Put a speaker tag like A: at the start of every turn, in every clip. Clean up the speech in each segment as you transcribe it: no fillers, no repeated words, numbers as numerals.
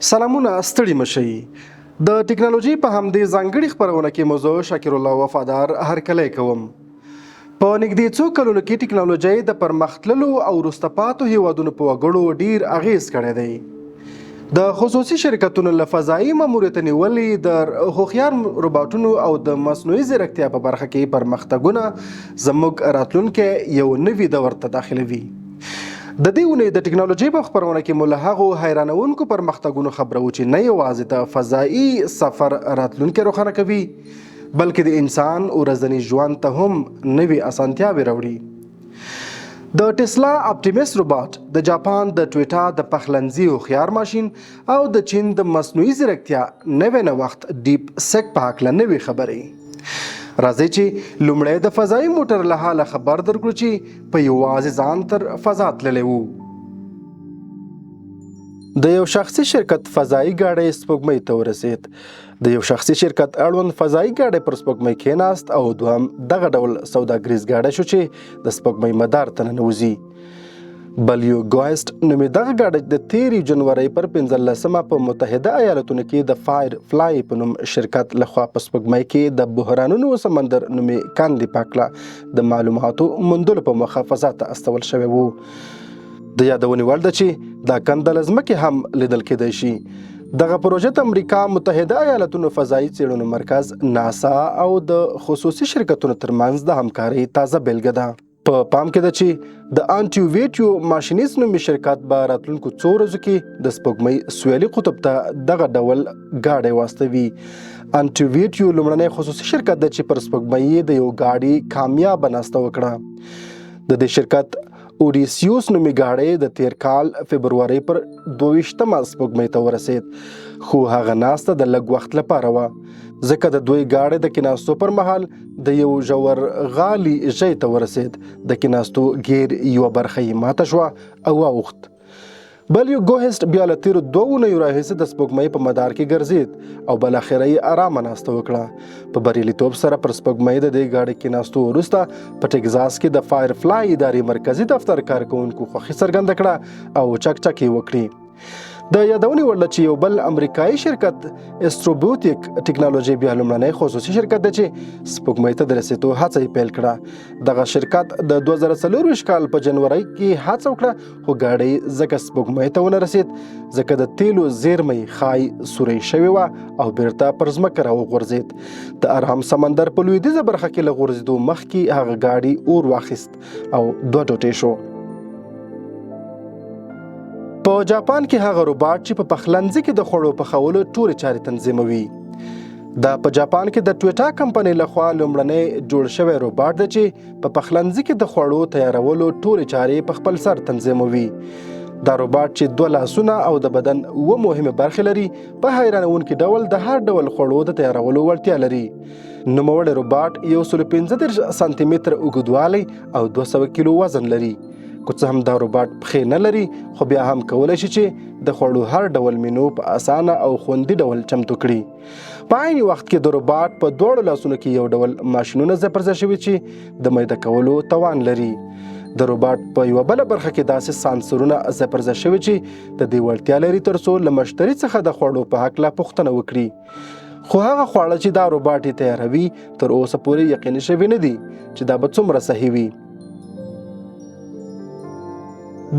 A: سلامونه ستړي مشئ د ټکنالوژۍ په همدې ځانګړي خپرونه کې موضوع شاکر الله وفادار هرکلی کوم. په نږدې څو کلونو کې ټکنالوژۍ د پرمختللو او وروسته پاتو هیوادونو په وګړو ډیر اغیز کړی دی. د خصوصي شرکتونو له فضايي ماموریت نیولې د هوښیار روباټونو او د مصنوعي ځیرکتیا په برخه کې پرمختګونه زموږ راتلونکي یو نوي دور ته داخلوي. د دې اونۍ د ټکنالوژۍ په خپرونه کې مو له هغو حیرانونکو پرمختګونو خبرو چې نه یوازې د فضايي سفر راتلونکي روښانه کوي بلکې د انسان ورځني ژوند ته هم نوې اسانتیاوې راوړي. د ټسلا اپټیمس روباټ، د جاپان د ټویټا د پخلنځي هوښیار ماشین او د چین د مصنوعي ځیرکتیا نوې نوښت ډیپ سیک په هکله نوې خبرې. راځئ چې لومړی د فضايي موټر له حاله خبر درکړو چې په یوازې ځان تر فضا تللی و. د یو شخصي شرکت فضايي ګاډی سپوږمۍ ته ورسید. د یو شخصي شرکت اړوند فضايي ګاډی پر سپوږمۍ کېناست او دوهم دغه ډول سوداګریز ګاډی شو چې د سپوږمۍ مدار ته ننوځي. بلیو ګوایسټ نومې دغه ګاډی د 13 جنورۍ پر 15مه په متحده ایالتونو کې د فایر فلای په نوم شرکت لخوا په سپوږمۍ کې د بحرانونو سمندر نومې کاندې پاکله د معلوماتو موندلو په موخه فضا ته استول شوی و. د یادونې وړ ده چې دا کنده له ځمکې هم لیدل کېدای شي. دغه پروژه د امریکا متحده ایالتونو فضايي څېړنو مرکز ناسا او د خصوصي شرکتونو ترمنځ د همکارۍ تازه بیلګه ده. په پام کې ده چې د انټیویټیو ماشینیز نومي شرکت به راتلونکو څو ورځو کې د سپوږمۍ سویلي قطب ته دغه ډول ګاډی واستوي. انټیویټیو لومړنی خصوصي شرکت ده چې پر سپوږمۍ د یو ګاډي کامیابه ناسته وکړه. د دې شرکت اوډیسیوس نومي ګاډی د تیر کال فبرورۍ پر 22مه سپوږمۍ ته ورسید، خو هغه ناسته د لږ وخت لپاره وه ځکه د دوی ګاډی د کېناستو پر مهال د یو ژور غالي ژۍ ته ورسید. د کېناستو غیر یوه برخه یې ماته شوه او واوښت. بلیو ګوهسټ بیا له تیرو 2 اونیو راهیسې د سپوږمۍ په مدار کې ګرځید او بالاخره یې ارامه ناسته وکړه. په بریالیتوب سره پر سپوږمۍ د دې ګاډي کېناستو وروسته په ټکزاس کې د فایر فلای ادارې مرکزي دفتر کارکوونکو خوښي څرګنده کړه او چک چک یې وکړي. د یادونې وړ ده چې یو بل امریکایي شرکت استروبوتیک ټکنالوژۍ بیا لومړنی خصوصي شرکت ده چې سپوږمۍ ته د رسېدو هڅه یې پیل کړه. دغه شرکت د 2024 کال په جنورۍ کې هڅه وکړه خو ګاډی ځکه سپوږمۍ ته ونه رسید ځکه د تیلو زیرمې ښایي سوری شوې وه او بیرته پر ځمکه راوغورځید. د ارام سمندر په لویدیځه برخه کې له غورځېدو مخکې هغه ګاډي اور واخیست او 2 ټوټې شو. په جاپان کې هغه روباټ چې په پخلنځي کې د خوړو پخولو ټولې چارې تنظیموي. دا په جاپان کې د ټویټا کمپنۍ لخوا لومړنی جوړ شوی روباټ دی چې په پخلنځي کې د خوړو تیارولو ټولې چارې په خپل سر تنظیموي. دا روباټ چې 2 لاسونه او د بدن 2 مهمه برخې لري په حیرانونکي ډول د هر ډول خوړو د تیارولو وړتیا لري. نوموړی روباټ 115 سانتي متر اوږدوالی او 200 کیلو وزن لري. که څه هم دا روباټ پښې نه لري خو بیا هم کولی شي چې د خوړو هر ډول مینو په اسانه او خوندي ډول چمتو کړي. په عین وخت کې د روباټ په 2 لاسونو کې یو ډول ماشینونه ځای پر ځای شوي چې د میده کولو توان لري. د روباټ په یوه بله برخه کې داسې سانسورونه ځای پر ځای شوي چې د دې وړتیا لري تر څو له مشتري څخه د خوړو په هکله پوښتنه وکړي. خو هغه خواړه چې دا روباټ یې تیاروي تر اوسه پورې یقیني شوي نه دي چې دا به څومره صحیح وي.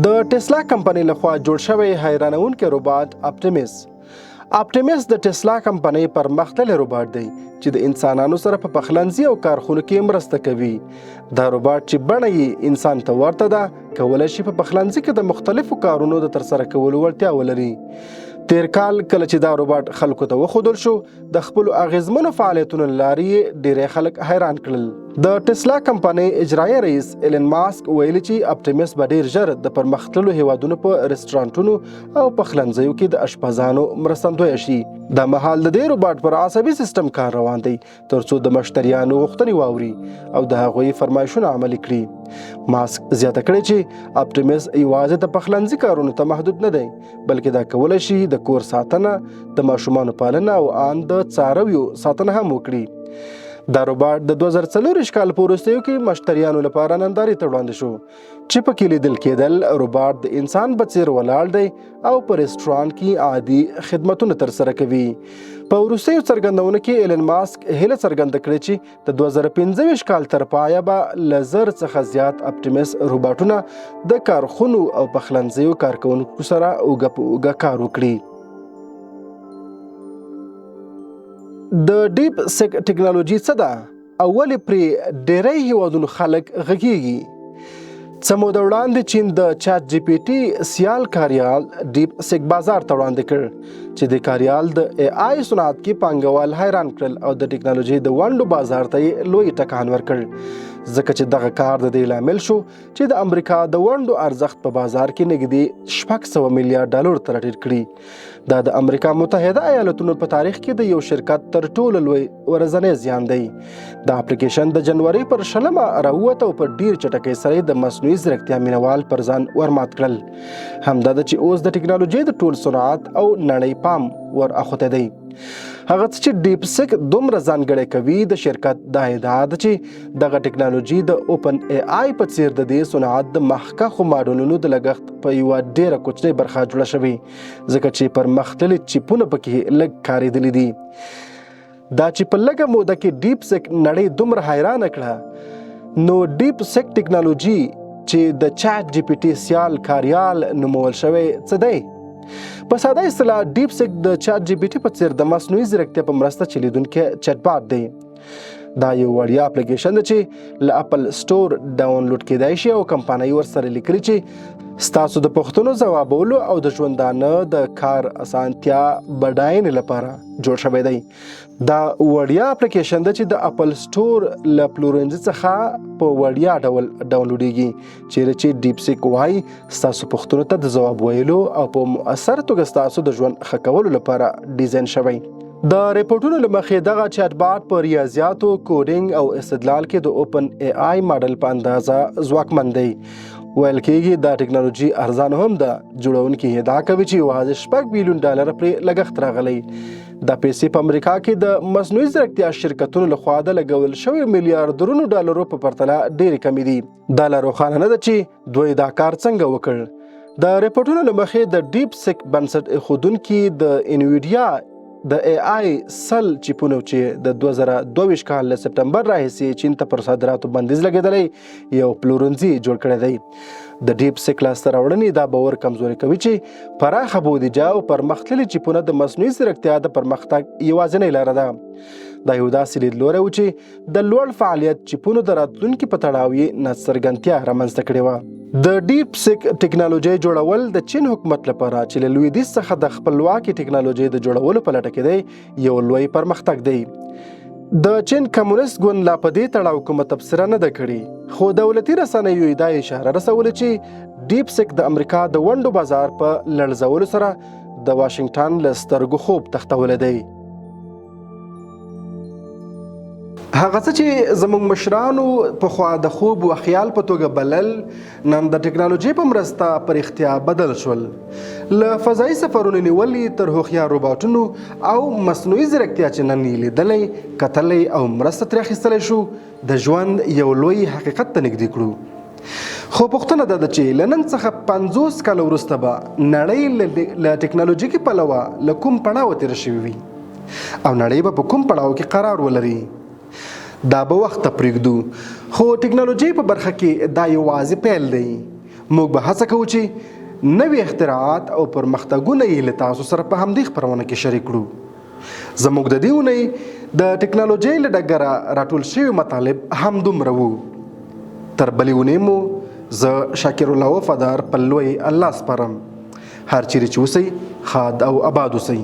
A: د ټسلا کمپنۍ لخوا جوړ شوی حیرانونکی روباټ اپټیمس د ټسلا کمپنۍ پرمختللی روباټ دی چې د انسانانو سره په پخلنځي او کارخونو کې مرسته کوي. دا روباټ چې بڼه یې انسان ته ورته ده کولی شي په پخلنځي کې د مختلفو کارونو د ترسره کولو وړتیا ولري. تیر کال کله چې دا روباټ خلکو ته وښودل شو د خپلو اغیزمنو فعالیتونو له لارې یې ډیری خلک حیران کړل. د ټسلا کمپنۍ اجرایي رئیس ایلن ماسک ویلي چې اپټیمس به ډیر ژر د پرمختللو هیوادونو په رستورانټونو او پخلنځیو کې د اشپزانو مرستندویه شي. دا مهال د دې روباټ پر عصبي سیستم کار روان دی تر څو د مشتریانو غوښتنې واوري او د هغوی فرمایشونه عملي کړي. ماسک زیاته کړې چې اپټیمس یوازې د پخلنځي کارونو ته محدود نه دی بلکې دا کولی شي د کور ساتنه، د ماشومانو پالنه او ان د څارویو ساتنه هم وکړي. دا روباټ د 2024 کال په وروستیو کې مشتریانو لپاره نندارې ته وړاندې شو چې پکې لیدل کېدل روباټ د انسان په څیر ولاړ دی او په رستورانت کې عادي خدمتونه ترسره کوي. په وروستیو څرګندونو کې ایلن ماسک هیله څرګنده کړې چې د 2025 کال تر پایه به له 1000 څخه زیات اپټیمس روباټونه د کارخونو او پخلنځیو کارکوونکو سره اوږه په اوږه کار وکړي. د ډیپ سیک ټکنالوژي څه ده او ولې پرې ډیری هیوادونو خلک غږیږي؟ څه موده وړاندې چین د چات جی پی ټي سیال کاریال ډیپ سیک بازار ته وړاندې کړ چې د کاریال د ای آی صنعت کې پانګوال حیران کړل او د ټکنالوژي د ونډو بازار ته یې لوی ټکان ورکړ، ځکه چې دغه کار د دې لامل شو چې د امریکا د ونډو ارزښت په بازار کې نږدې $600 میلیارډ ته راټیټ کړي. دا د امریکا متحده ایالتونو په تاریخ کې د یو شرکت تر ټولو لوی ورځنی زیان دی. دا اپلیکیشن د جنوري پر 20 راووت او په ډیر چټکۍ سره د مصنوعي ځیرکتیا مینوال پر ځان ورمات کړل. همدا د چې اوس د ټکنالوژي د ټول صنعت او نړۍ پام ور اخوته دی. هغه چې ډیپ سیک دومره ځانګړی کوي د شرکت دا ادعا ده چې دغه ټکنالوژي د اوپن ای آی په څیر د دې صنعت د مخکښو ماډلونو د لګښت په یوه ډیره کوچنۍ برخه جوړه شوې، ځکه چې پرمختللي چیپونه پکې لږ کارېدلي دي. دا چې په لږه موده کې ډیپ سیک نړۍ دومره حیرانه کړه، نو ډیپ سیک ټکنالوژي چې د چات جی پی ټي سیال کاریال نومول شوی څه دی؟ په ساده اصطلاح ډیپ سیک د چات جی پی ټي په څیر د مصنوعي ځیرکتیا په مرسته چلیدونکی چټ باټ دی. دا یو وړیا اپلیکیشن دی چې له اپل سټور ډاونلوډ کیدای شي او کمپنۍ ورسره لیکلي چې ستاسو د پوښتنو ځوابولو او د ژوندانه د کار اسانتیا بډاینې لپاره جوړ شوی دی. دا وړیا اپلیکیشن دی چې د اپل سټور له پلورنځي څخه په وړیا ډول ډاونلوډیږي، چیرې چې ډیپ سیک وایي ستاسو پوښتنو ته د ځواب ویلو او په مؤثر توګه ستاسو د ژوند ښه کولو لپاره ډیزاین شوی. د ریپورټونو له مخې دغه چټ باټ په ریاضیاتو، کوډینګ او استدلال کې د اوپن ای آی ماډل په اندازه ځواکمن دی. ویل کېږي دا ټکنالوژي ارزانه هم ده. جوړونکي ادعا کوي چې یوازې $6 بلیون پرې لګښت راغلی. دا پیسې په امریکا کې د مصنوعي ځیرکتیا شرکتونو لخوا د لګول شویو $ملیاردونو په پرتله ډېرې کمې دي. دا لا روښانه نه ده چې دوی دا کار څنګه وکړ. د ریپورټونو له مخې د ډیپ سیک بنسټ ایښودونکي د انویډیا د ای آی سل چیپونو چې د 2022 کال له سپتمبر راهیسې چین ته پر صادراتو بندیز لګېدلی یو پلورنځي جوړ کړی دی. د ډیپ سیک لاسته راوړنې دا باور کمزوري کوي چې پراخه بودیجه او پرمختللي چیپونه د مصنوعي ځیرکتیا د پرمختګ یوازینۍ لاره ده. دا یو داسې لیدلوری و چې د لوړ فعالیت چیپونو د راتلونکي په تړاو یې ناڅرګندتیا رامنځته کړې وه. د ډیپ سیک ټکنالوژۍ جوړول د چین حکومت لپاره چې له لویدیځ څخه د خپلواکي ټکنالوژۍ د جوړولو په لټه کې دی یو لوی پرمختګ دی. د چین کمونیست ګوند لا په دې تړاو کومه تبصره نه ده کړې، خو دولتي رسنیو دا اشاره رسولې چې ډیپ سیک د امریکا د ونډو بازار په لړزولو سره د واشنګټن له سترګو خوب تختولی دی. هغه څه چې زموږ مشرانو پخوا د خوب و خیال په توګه بلل نن د ټکنالوژۍ په مرسته پر اختیا بدل شول. له فضايي سفرونو نیولې تر هوښیار روباټونو او مصنوعي ځیرکتیا چې نن یې لیدلی، کتلی او مرسته ترې اخیستلی شو، د ژوند یو لوی حقیقت ته نږدې کړو. خو پوښتنه دا ده چې له نن څخه 50 کاله وروسته به نړۍ له ټکنالوژیکي پلوه له کوم پړاو تېره شوې وي او نړۍ به په کوم پړاو کې قرار ولري. دا به وخت ته پرېږدو، خو ټکنالوژۍ په برخه کې دا یوازې پیل دی. موږ به هڅه کوو چې نوي اختراعات او پرمختګونه یې له تاسو سره په همدې خپرونه کې شریک کړو. زموږ د دې اونۍ د ټکنالوژۍ له ډګره راټول شوي مطالب همدومره وو. تر بلې اونۍ مو زه شاکر الله وفادار په لوی الله سپارم. هر چیرې چې اوسئ ښاد او آباد اوسئ.